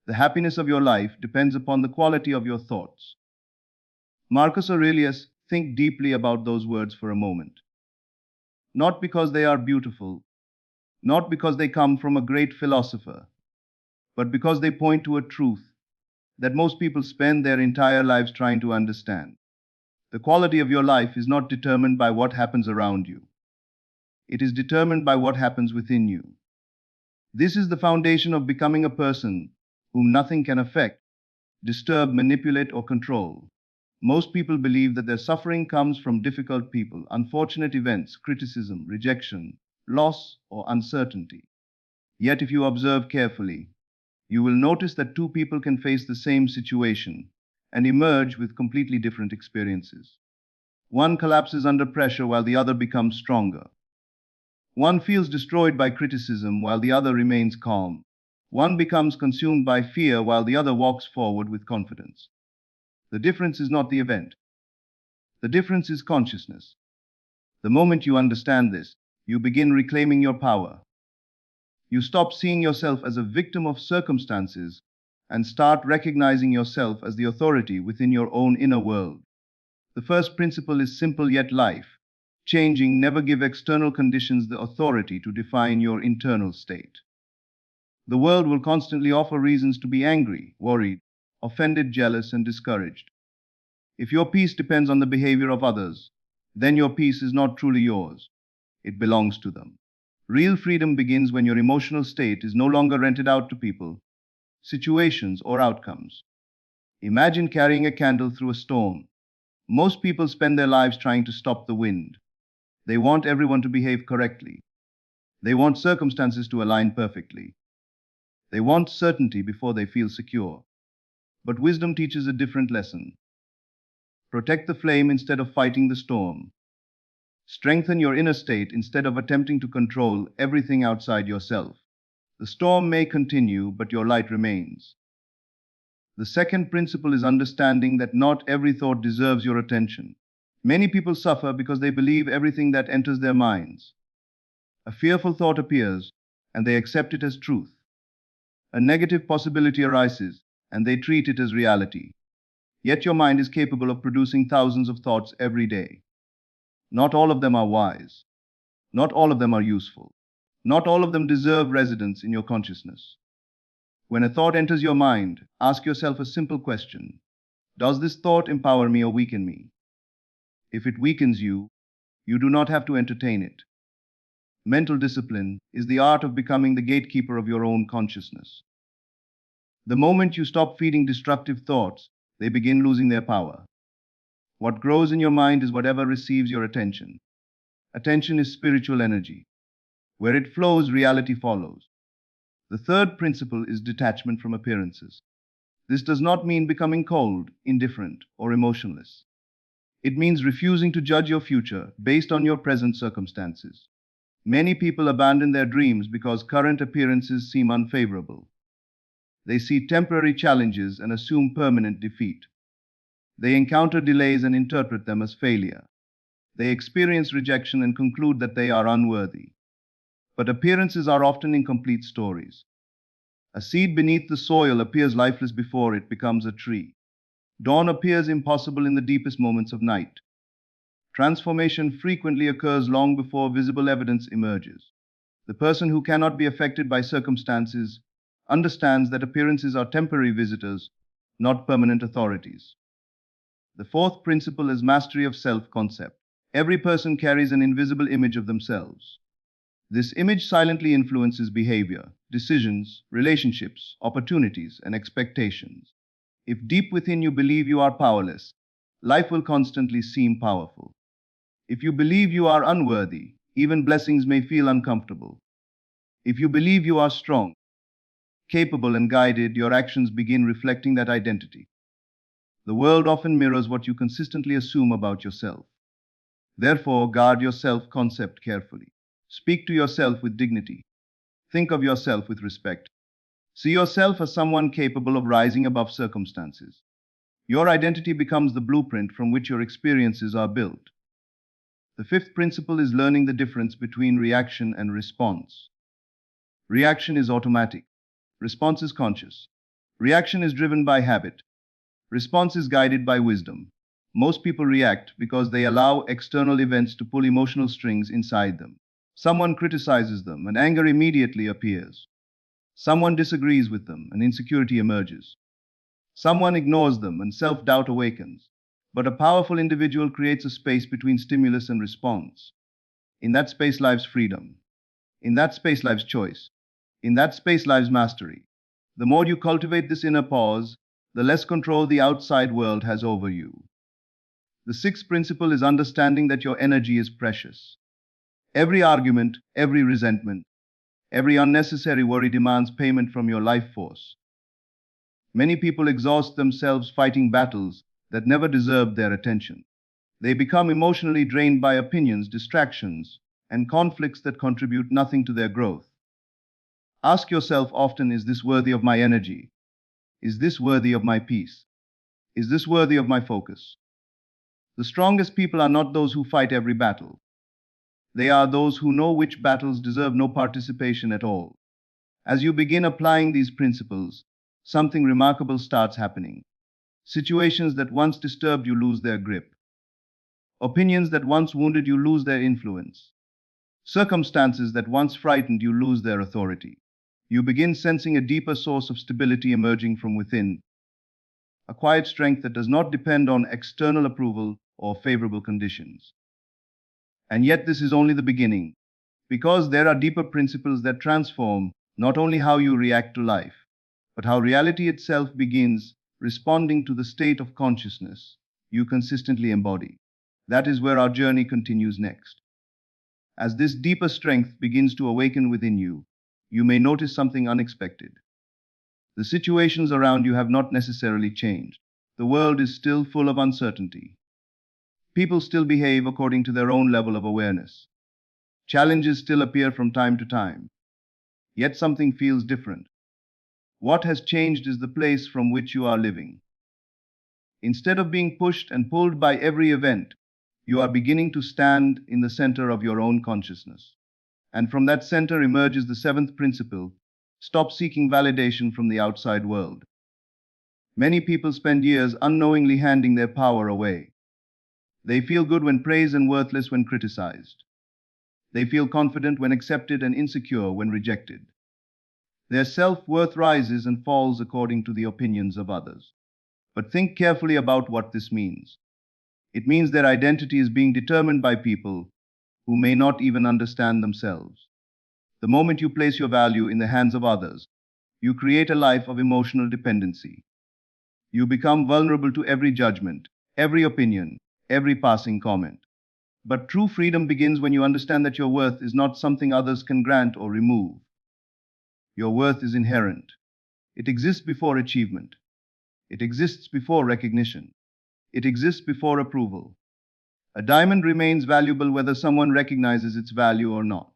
The happiness of your life depends upon the quality of your thoughts. Marcus Aurelius, think deeply about those words for a moment. Not because they are beautiful, not because they come from a great philosopher, but because they point to a truth that most people spend their entire lives trying to understand. The quality of your life is not determined by what happens around you. It is determined by what happens within you. This is the foundation of becoming a person whom nothing can affect, disturb, manipulate, or control. Most people believe that their suffering comes from difficult people, unfortunate events, criticism, rejection, loss, or uncertainty. Yet, if you observe carefully, you will notice that two people can face the same situation and emerge with completely different experiences. One collapses under pressure while the other becomes stronger. One feels destroyed by criticism while the other remains calm. One becomes consumed by fear while the other walks forward with confidence. The difference is not the event. The difference is consciousness. The moment you understand this, you begin reclaiming your power. You stop seeing yourself as a victim of circumstances and start recognizing yourself as the authority within your own inner world. The first principle is simple yet life changing. Never give external conditions the authority to define your internal state. The world will constantly offer reasons to be angry, worried, offended, jealous, and discouraged. If your peace depends on the behavior of others, then your peace is not truly yours. It belongs to them. Real freedom begins when your emotional state is no longer rented out to people, situations, or outcomes. Imagine carrying a candle through a storm. Most people spend their lives trying to stop the wind. They want everyone to behave correctly. They want circumstances to align perfectly. They want certainty before they feel secure. But wisdom teaches a different lesson. Protect the flame instead of fighting the storm. Strengthen your inner state instead of attempting to control everything outside yourself. The storm may continue, but your light remains. The second principle is understanding that not every thought deserves your attention. Many people suffer because they believe everything that enters their minds. A fearful thought appears, and they accept it as truth. A negative possibility arises, and they treat it as reality. Yet your mind is capable of producing thousands of thoughts every day. Not all of them are wise. Not all of them are useful. Not all of them deserve residence in your consciousness. When a thought enters your mind, ask yourself a simple question. Does this thought empower me or weaken me? If it weakens you, you do not have to entertain it. Mental discipline is the art of becoming the gatekeeper of your own consciousness. The moment you stop feeding destructive thoughts, they begin losing their power. What grows in your mind is whatever receives your attention. Attention is spiritual energy. Where it flows, reality follows. The third principle is detachment from appearances. This does not mean becoming cold, indifferent, or emotionless. It means refusing to judge your future based on your present circumstances. Many people abandon their dreams because current appearances seem unfavorable. They see temporary challenges and assume permanent defeat. They encounter delays and interpret them as failure. They experience rejection and conclude that they are unworthy. But appearances are often incomplete stories. A seed beneath the soil appears lifeless before it becomes a tree. Dawn appears impossible in the deepest moments of night. Transformation frequently occurs long before visible evidence emerges. The person who cannot be affected by circumstances understands that appearances are temporary visitors, not permanent authorities. The fourth principle is mastery of self-concept. Every person carries an invisible image of themselves. This image silently influences behavior, decisions, relationships, opportunities, and expectations. If deep within you believe you are powerless, life will constantly seem powerful. If you believe you are unworthy, even blessings may feel uncomfortable. If you believe you are strong, capable, and guided, your actions begin reflecting that identity. The world often mirrors what you consistently assume about yourself. Therefore, guard your self-concept carefully. Speak to yourself with dignity. Think of yourself with respect. See yourself as someone capable of rising above circumstances. Your identity becomes the blueprint from which your experiences are built. The fifth principle is learning the difference between reaction and response. Reaction is automatic. Response is conscious. Reaction is driven by habit. Response is guided by wisdom. Most people react because they allow external events to pull emotional strings inside them. Someone criticizes them, and anger immediately appears. Someone disagrees with them, and insecurity emerges. Someone ignores them, and self doubt awakens. But a powerful individual creates a space between stimulus and response. In that space lives freedom. In that space lives choice. In that space lives mastery. The more you cultivate this inner pause, the less control the outside world has over you. The sixth principle is understanding that your energy is precious. Every argument, every resentment, every unnecessary worry demands payment from your life force. Many people exhaust themselves fighting battles that never deserved their attention. They become emotionally drained by opinions, distractions, and conflicts that contribute nothing to their growth. Ask yourself often, is this worthy of my energy? Is this worthy of my peace? Is this worthy of my focus? The strongest people are not those who fight every battle. They are those who know which battles deserve no participation at all. As you begin applying these principles, something remarkable starts happening. Situations that once disturbed you lose their grip. Opinions that once wounded you lose their influence. Circumstances that once frightened you lose their authority. You begin sensing a deeper source of stability emerging from within, a quiet strength that does not depend on external approval or favorable conditions. And yet, this is only the beginning, because there are deeper principles that transform not only how you react to life, but how reality itself begins responding to the state of consciousness you consistently embody. That is where our journey continues next. As this deeper strength begins to awaken within you, you may notice something unexpected. The situations around you have not necessarily changed. The world is still full of uncertainty. People still behave according to their own level of awareness. Challenges still appear from time to time. Yet something feels different. What has changed is the place from which you are living. Instead of being pushed and pulled by every event, you are beginning to stand in the center of your own consciousness. And from that center emerges the seventh principle: stop seeking validation from the outside world. Many people spend years unknowingly handing their power away. They feel good when praised and worthless when criticized. They feel confident when accepted and insecure when rejected. Their self-worth rises and falls according to the opinions of others. But think carefully about what this means. It means their identity is being determined by people who may not even understand themselves. The moment you place your value in the hands of others, you create a life of emotional dependency. You become vulnerable to every judgment, every opinion, every passing comment. But true freedom begins when you understand that your worth is not something others can grant or remove. Your worth is inherent. It exists before achievement. It exists before recognition. It exists before approval. A diamond remains valuable whether someone recognizes its value or not.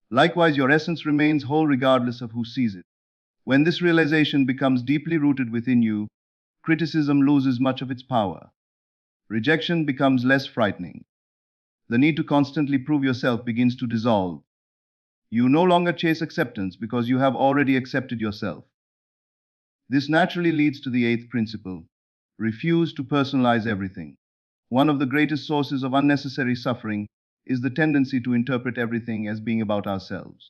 Likewise, your essence remains whole regardless of who sees it. When this realization becomes deeply rooted within you, criticism loses much of its power. Rejection becomes less frightening. The need to constantly prove yourself begins to dissolve. You no longer chase acceptance because you have already accepted yourself. This naturally leads to the eighth principle: refuse to personalize everything. One of the greatest sources of unnecessary suffering is the tendency to interpret everything as being about ourselves.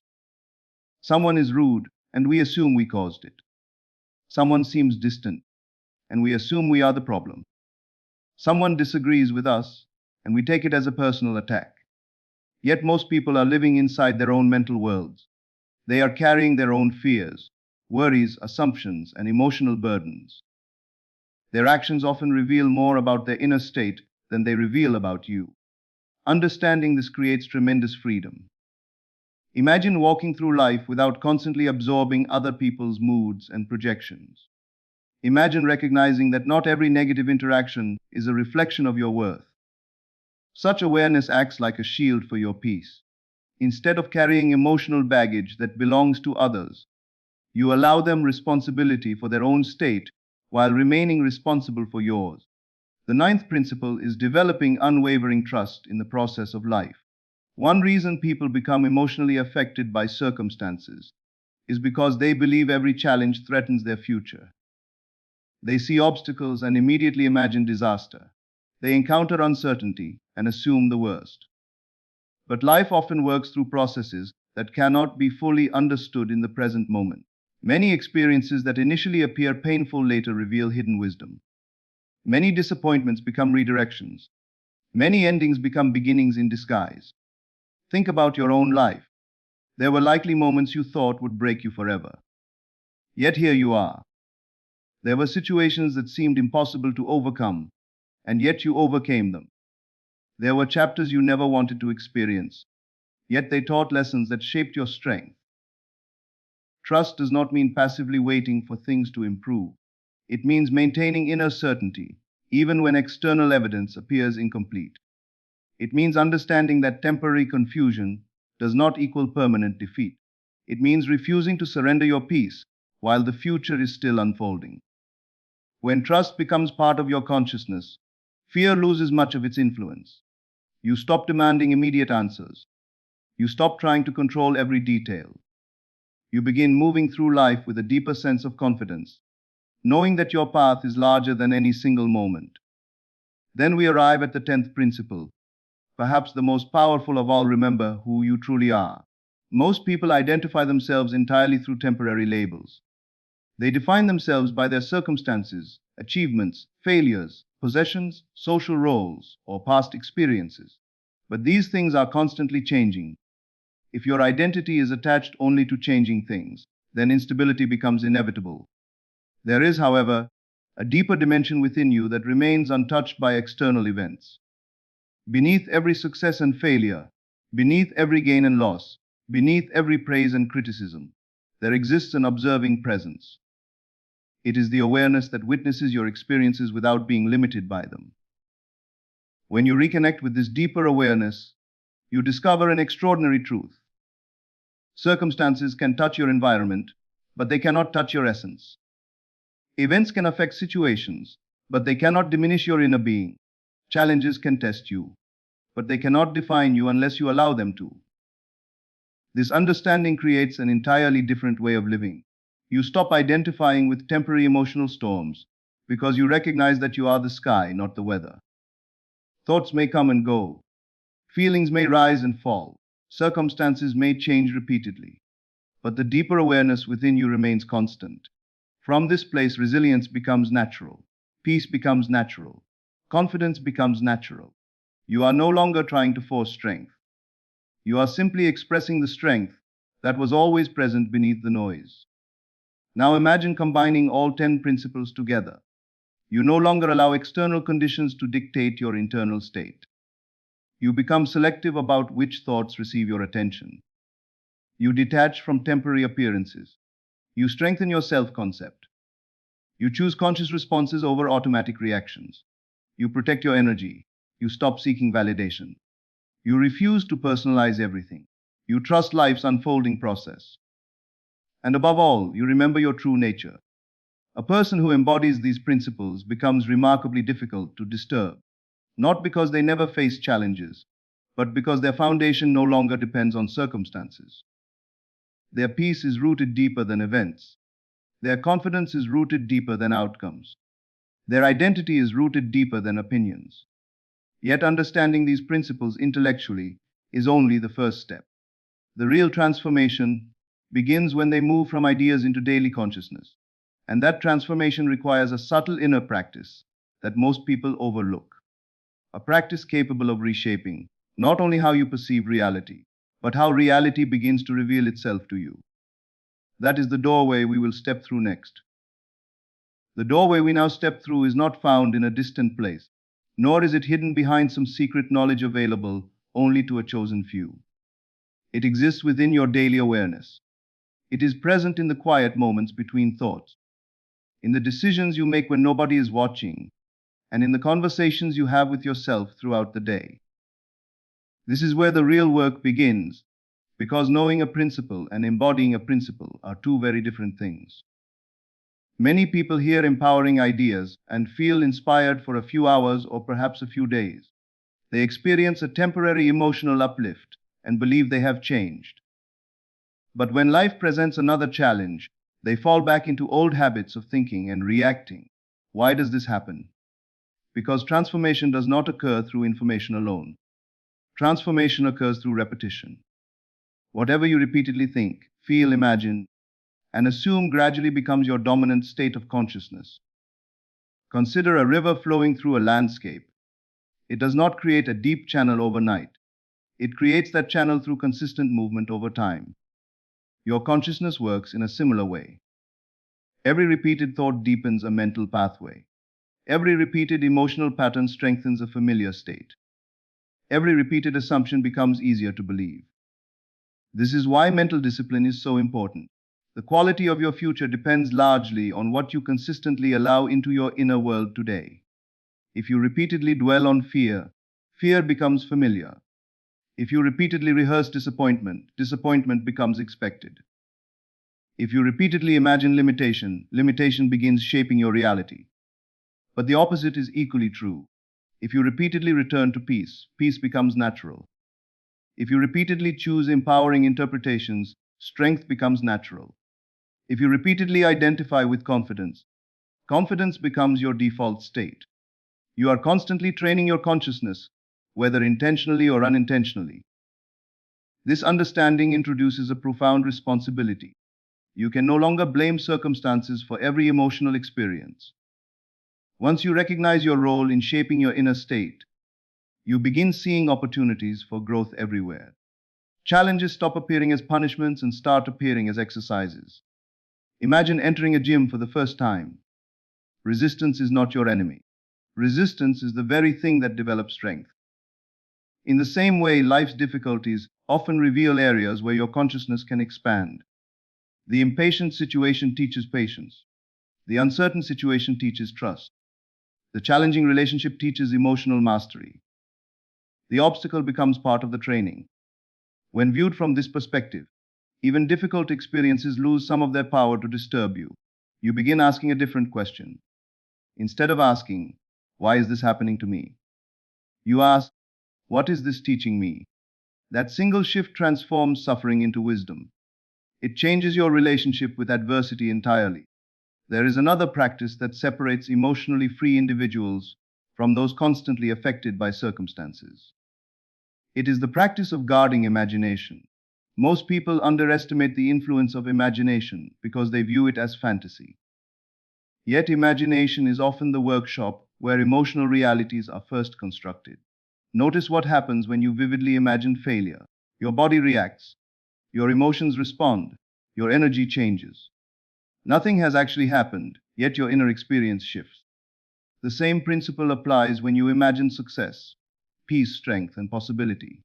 Someone is rude, and we assume we caused it. Someone seems distant, and we assume we are the problem. Someone disagrees with us, and we take it as a personal attack. Yet most people are living inside their own mental worlds. They are carrying their own fears, worries, assumptions, and emotional burdens. Their actions often reveal more about their inner state than they reveal about you. Understanding this creates tremendous freedom. Imagine walking through life without constantly absorbing other people's moods and projections. Imagine recognizing that not every negative interaction is a reflection of your worth. Such awareness acts like a shield for your peace. Instead of carrying emotional baggage that belongs to others, you allow them responsibility for their own state while remaining responsible for yours. The ninth principle is developing unwavering trust in the process of life. One reason people become emotionally affected by circumstances is because they believe every challenge threatens their future. They see obstacles and immediately imagine disaster. They encounter uncertainty and assume the worst. But life often works through processes that cannot be fully understood in the present moment. Many experiences that initially appear painful later reveal hidden wisdom. Many disappointments become redirections. Many endings become beginnings in disguise. Think about your own life. There were likely moments you thought would break you forever. Yet here you are. There were situations that seemed impossible to overcome, and yet you overcame them. There were chapters you never wanted to experience, yet they taught lessons that shaped your strength. Trust does not mean passively waiting for things to improve. It means maintaining inner certainty, even when external evidence appears incomplete. It means understanding that temporary confusion does not equal permanent defeat. It means refusing to surrender your peace while the future is still unfolding. When trust becomes part of your consciousness, fear loses much of its influence. You stop demanding immediate answers. You stop trying to control every detail. You begin moving through life with a deeper sense of confidence, knowing that your path is larger than any single moment. Then we arrive at the 10th principle, perhaps the most powerful of all. Remember who you truly are. Most people identify themselves entirely through temporary labels. They define themselves by their circumstances, achievements, failures, possessions, social roles, or past experiences. But these things are constantly changing. If your identity is attached only to changing things, then instability becomes inevitable. There is, however, a deeper dimension within you that remains untouched by external events. Beneath every success and failure, beneath every gain and loss, beneath every praise and criticism, there exists an observing presence. It is the awareness that witnesses your experiences without being limited by them. When you reconnect with this deeper awareness, you discover an extraordinary truth. Circumstances can touch your environment, but they cannot touch your essence. Events can affect situations, but they cannot diminish your inner being. Challenges can test you, but they cannot define you unless you allow them to. This understanding creates an entirely different way of living. You stop identifying with temporary emotional storms because you recognize that you are the sky, not the weather. Thoughts may come and go. Feelings may rise and fall. Circumstances may change repeatedly. But the deeper awareness within you remains constant. From this place, resilience becomes natural. Peace becomes natural. Confidence becomes natural. You are no longer trying to force strength. You are simply expressing the strength that was always present beneath the noise. Now imagine combining all 10 principles together. You no longer allow external conditions to dictate your internal state. You become selective about which thoughts receive your attention. You detach from temporary appearances. You strengthen your self-concept. You choose conscious responses over automatic reactions. You protect your energy. You stop seeking validation. You refuse to personalize everything. You trust life's unfolding process. And above all, you remember your true nature. A person who embodies these principles becomes remarkably difficult to disturb, not because they never face challenges, but because their foundation no longer depends on circumstances. Their peace is rooted deeper than events. Their confidence is rooted deeper than outcomes. Their identity is rooted deeper than opinions. Yet understanding these principles intellectually is only the first step. The real transformation begins when they move from ideas into daily consciousness. And that transformation requires a subtle inner practice that most people overlook. A practice capable of reshaping not only how you perceive reality, but how reality begins to reveal itself to you. That is the doorway we will step through next. The doorway we now step through is not found in a distant place, nor is it hidden behind some secret knowledge available only to a chosen few. It exists within your daily awareness. It is present in the quiet moments between thoughts, in the decisions you make when nobody is watching, and in the conversations you have with yourself throughout the day. This is where the real work begins, because knowing a principle and embodying a principle are two very different things. Many people hear empowering ideas and feel inspired for a few hours or perhaps a few days. They experience a temporary emotional uplift and believe they have changed. But when life presents another challenge, they fall back into old habits of thinking and reacting. Why does this happen? Because transformation does not occur through information alone. Transformation occurs through repetition. Whatever you repeatedly think, feel, imagine, and assume gradually becomes your dominant state of consciousness. Consider a river flowing through a landscape. It does not create a deep channel overnight. It creates that channel through consistent movement over time. Your consciousness works in a similar way. Every repeated thought deepens a mental pathway. Every repeated emotional pattern strengthens a familiar state. Every repeated assumption becomes easier to believe. This is why mental discipline is so important. The quality of your future depends largely on what you consistently allow into your inner world today. If you repeatedly dwell on fear, fear becomes familiar. If you repeatedly rehearse disappointment, disappointment becomes expected. If you repeatedly imagine limitation, limitation begins shaping your reality. But the opposite is equally true. If you repeatedly return to peace, peace becomes natural. If you repeatedly choose empowering interpretations, strength becomes natural. If you repeatedly identify with confidence, confidence becomes your default state. You are constantly training your consciousness, whether intentionally or unintentionally. This understanding introduces a profound responsibility. You can no longer blame circumstances for every emotional experience. Once you recognize your role in shaping your inner state, you begin seeing opportunities for growth everywhere. Challenges stop appearing as punishments and start appearing as exercises. Imagine entering a gym for the first time. Resistance is not your enemy. Resistance is the very thing that develops strength. In the same way, life's difficulties often reveal areas where your consciousness can expand. The impatient situation teaches patience. The uncertain situation teaches trust. The challenging relationship teaches emotional mastery. The obstacle becomes part of the training. When viewed from this perspective, even difficult experiences lose some of their power to disturb you. You begin asking a different question. Instead of asking, "Why is this happening to me?" you ask, "What is this teaching me?" That single shift transforms suffering into wisdom. It changes your relationship with adversity entirely. There is another practice that separates emotionally free individuals from those constantly affected by circumstances. It is the practice of guarding imagination. Most people underestimate the influence of imagination because they view it as fantasy. Yet imagination is often the workshop where emotional realities are first constructed. Notice what happens when you vividly imagine failure. Your body reacts, your emotions respond, your energy changes. Nothing has actually happened, yet your inner experience shifts. The same principle applies when you imagine success, peace, strength, and possibility.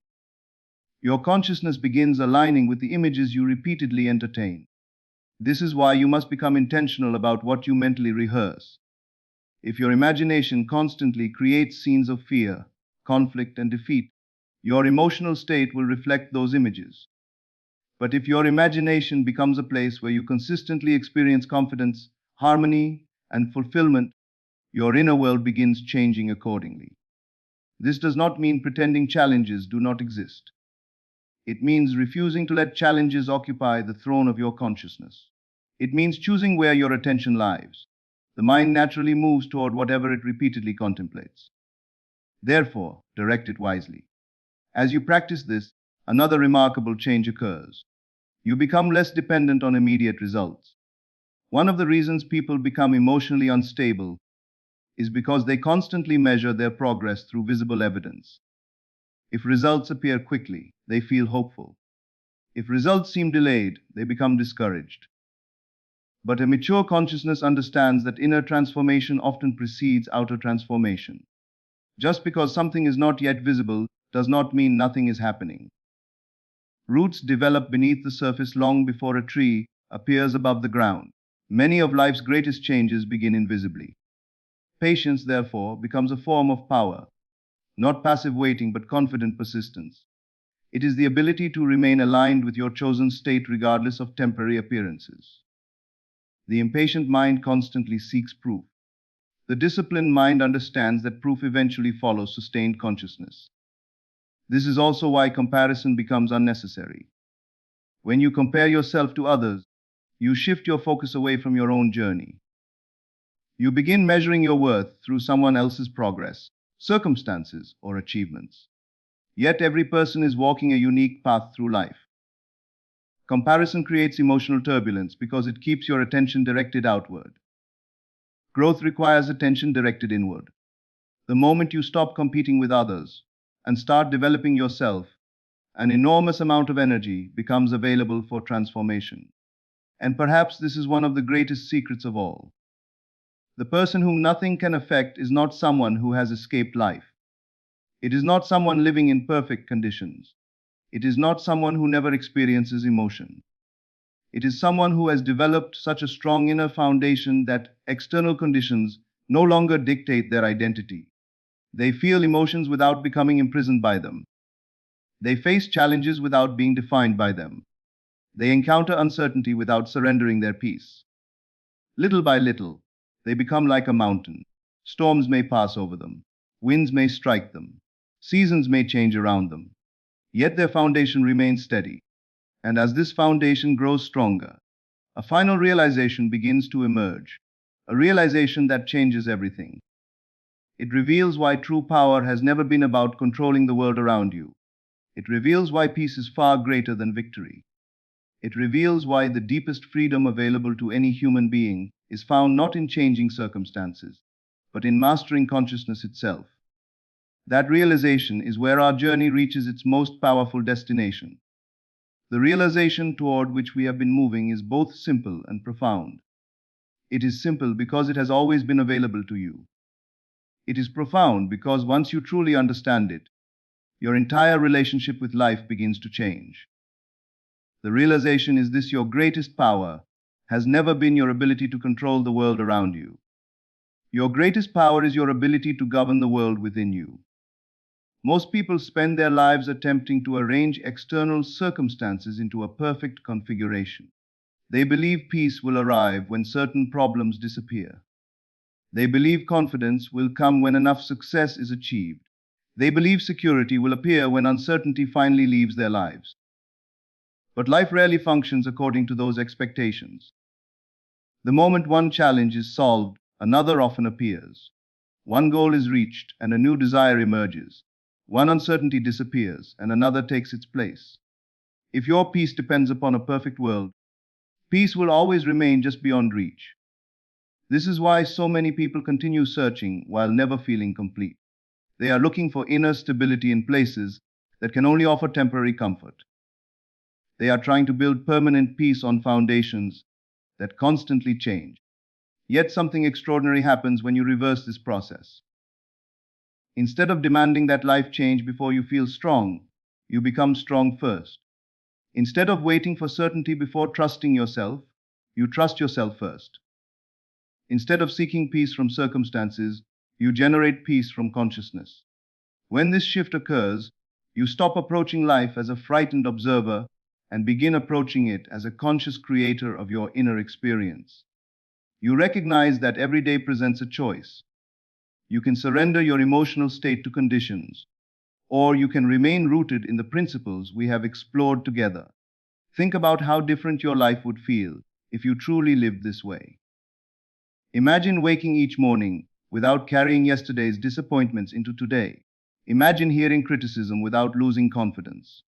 Your consciousness begins aligning with the images you repeatedly entertain. This is why you must become intentional about what you mentally rehearse. If your imagination constantly creates scenes of fear, conflict, and defeat, your emotional state will reflect those images. But if your imagination becomes a place where you consistently experience confidence, harmony, and fulfillment, your inner world begins changing accordingly. This does not mean pretending challenges do not exist. It means refusing to let challenges occupy the throne of your consciousness. It means choosing where your attention lies. The mind naturally moves toward whatever it repeatedly contemplates. Therefore, direct it wisely. As you practice this, another remarkable change occurs. You become less dependent on immediate results. One of the reasons people become emotionally unstable is because they constantly measure their progress through visible evidence. If results appear quickly, they feel hopeful. If results seem delayed, they become discouraged. But a mature consciousness understands that inner transformation often precedes outer transformation. Just because something is not yet visible does not mean nothing is happening. Roots develop beneath the surface long before a tree appears above the ground. Many of life's greatest changes begin invisibly. Patience, therefore, becomes a form of power, not passive waiting but confident persistence. It is the ability to remain aligned with your chosen state regardless of temporary appearances. The impatient mind constantly seeks proof. The disciplined mind understands that proof eventually follows sustained consciousness. This is also why comparison becomes unnecessary. When you compare yourself to others, you shift your focus away from your own journey. You begin measuring your worth through someone else's progress, circumstances, or achievements. Yet every person is walking a unique path through life. Comparison creates emotional turbulence because it keeps your attention directed outward. Growth requires attention directed inward. The moment you stop competing with others and start developing yourself, an enormous amount of energy becomes available for transformation. And perhaps this is one of the greatest secrets of all. The person whom nothing can affect is not someone who has escaped life. It is not someone living in perfect conditions. It is not someone who never experiences emotion. It is someone who has developed such a strong inner foundation that external conditions no longer dictate their identity. They feel emotions without becoming imprisoned by them. They face challenges without being defined by them. They encounter uncertainty without surrendering their peace. Little by little, they become like a mountain. Storms may pass over them, winds may strike them, seasons may change around them, yet their foundation remains steady. And as this foundation grows stronger, a final realization begins to emerge, a realization that changes everything. It reveals why true power has never been about controlling the world around you. It reveals why peace is far greater than victory. It reveals why the deepest freedom available to any human being is found not in changing circumstances, but in mastering consciousness itself. That realization is where our journey reaches its most powerful destination. The realization toward which we have been moving is both simple and profound. It is simple because it has always been available to you. It is profound because once you truly understand it, your entire relationship with life begins to change. The realization is this: your greatest power has never been your ability to control the world around you. Your greatest power is your ability to govern the world within you. Most people spend their lives attempting to arrange external circumstances into a perfect configuration. They believe peace will arrive when certain problems disappear. They believe confidence will come when enough success is achieved. They believe security will appear when uncertainty finally leaves their lives. But life rarely functions according to those expectations. The moment one challenge is solved, another often appears. One goal is reached and a new desire emerges. One uncertainty disappears and another takes its place. If your peace depends upon a perfect world, peace will always remain just beyond reach. This is why so many people continue searching while never feeling complete. They are looking for inner stability in places that can only offer temporary comfort. They are trying to build permanent peace on foundations that constantly change. Yet something extraordinary happens when you reverse this process. Instead of demanding that life change before you feel strong, you become strong first. Instead of waiting for certainty before trusting yourself, you trust yourself first. Instead of seeking peace from circumstances, you generate peace from consciousness. When this shift occurs, you stop approaching life as a frightened observer and begin approaching it as a conscious creator of your inner experience. You recognize that every day presents a choice. You can surrender your emotional state to conditions, or you can remain rooted in the principles we have explored together. Think about how different your life would feel if you truly lived this way. Imagine waking each morning without carrying yesterday's disappointments into today. Imagine hearing criticism without losing confidence.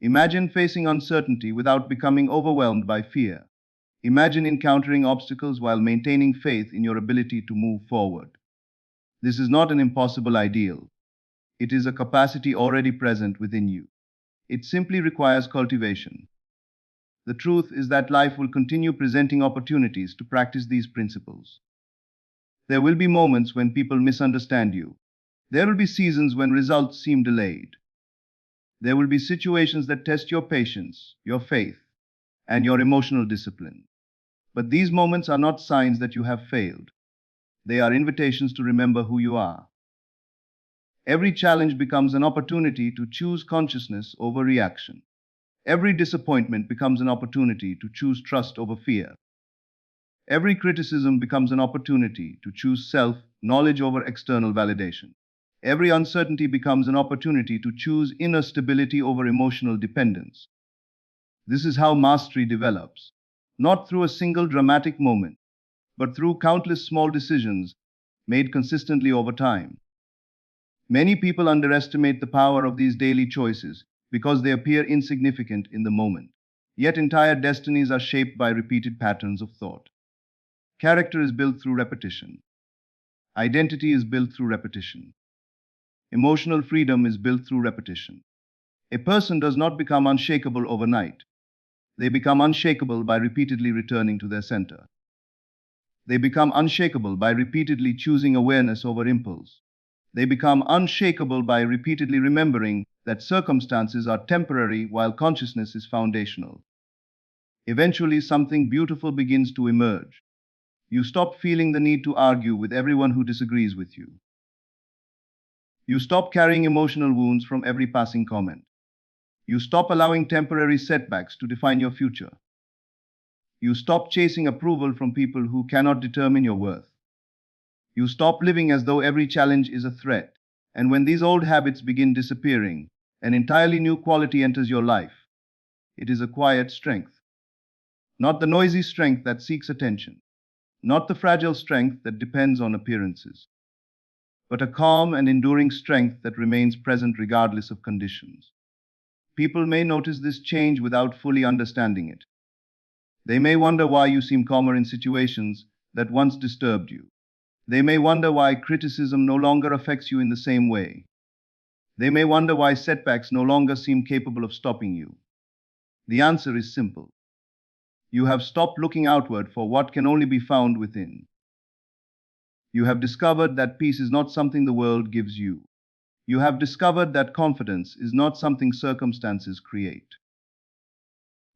Imagine facing uncertainty without becoming overwhelmed by fear. Imagine encountering obstacles while maintaining faith in your ability to move forward. This is not an impossible ideal. It is a capacity already present within you. It simply requires cultivation. The truth is that life will continue presenting opportunities to practice these principles. There will be moments when people misunderstand you. There will be seasons when results seem delayed. There will be situations that test your patience, your faith, and your emotional discipline. But these moments are not signs that you have failed. They are invitations to remember who you are. Every challenge becomes an opportunity to choose consciousness over reaction. Every disappointment becomes an opportunity to choose trust over fear. Every criticism becomes an opportunity to choose self-knowledge over external validation. Every uncertainty becomes an opportunity to choose inner stability over emotional dependence. This is how mastery develops, not through a single dramatic moment, but through countless small decisions made consistently over time. Many people underestimate the power of these daily choices because they appear insignificant in the moment. Yet entire destinies are shaped by repeated patterns of thought. Character is built through repetition. Identity is built through repetition. Emotional freedom is built through repetition. A person does not become unshakable overnight. They become unshakable by repeatedly returning to their center. They become unshakable by repeatedly choosing awareness over impulse. They become unshakable by repeatedly remembering that circumstances are temporary while consciousness is foundational. Eventually, something beautiful begins to emerge. You stop feeling the need to argue with everyone who disagrees with you. You stop carrying emotional wounds from every passing comment. You stop allowing temporary setbacks to define your future. You stop chasing approval from people who cannot determine your worth. You stop living as though every challenge is a threat. And when these old habits begin disappearing, an entirely new quality enters your life. It is a quiet strength. Not the noisy strength that seeks attention. Not the fragile strength that depends on appearances. But a calm and enduring strength that remains present regardless of conditions. People may notice this change without fully understanding it. They may wonder why you seem calmer in situations that once disturbed you. They may wonder why criticism no longer affects you in the same way. They may wonder why setbacks no longer seem capable of stopping you. The answer is simple. You have stopped looking outward for what can only be found within. You have discovered that peace is not something the world gives you. You have discovered that confidence is not something circumstances create.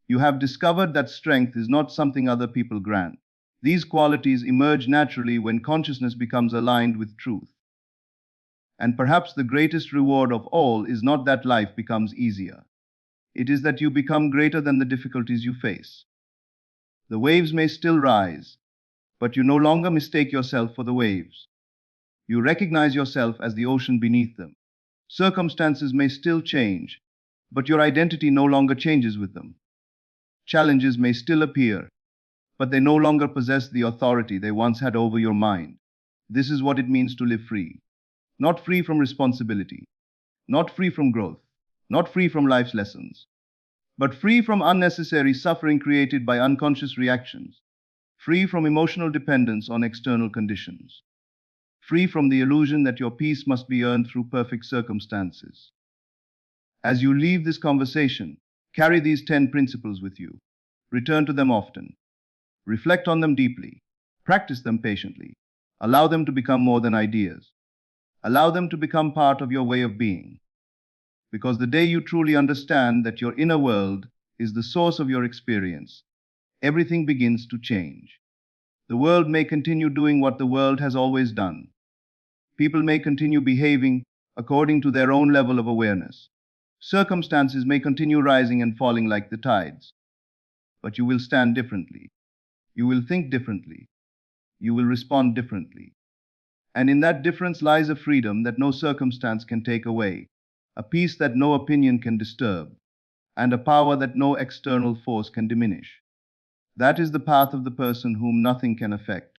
You have discovered that strength is not something other people grant. These qualities emerge naturally when consciousness becomes aligned with truth. And perhaps the greatest reward of all is not that life becomes easier. It is that you become greater than the difficulties you face. The waves may still rise, but you no longer mistake yourself for the waves. You recognize yourself as the ocean beneath them. Circumstances may still change, but your identity no longer changes with them. Challenges may still appear, but they no longer possess the authority they once had over your mind. This is what it means to live free. Not free from responsibility, not free from growth, not free from life's lessons, but free from unnecessary suffering created by unconscious reactions, free from emotional dependence on external conditions, free from the illusion that your peace must be earned through perfect circumstances. As you leave this conversation, carry these 10 principles with you. Return to them often. Reflect on them deeply. Practice them patiently. Allow them to become more than ideas. Allow them to become part of your way of being. Because the day you truly understand that your inner world is the source of your experience, everything begins to change. The world may continue doing what the world has always done. People may continue behaving according to their own level of awareness. Circumstances may continue rising and falling like the tides. But you will stand differently. You will think differently. You will respond differently. And in that difference lies a freedom that no circumstance can take away, a peace that no opinion can disturb, and a power that no external force can diminish. That is the path of the person whom nothing can affect.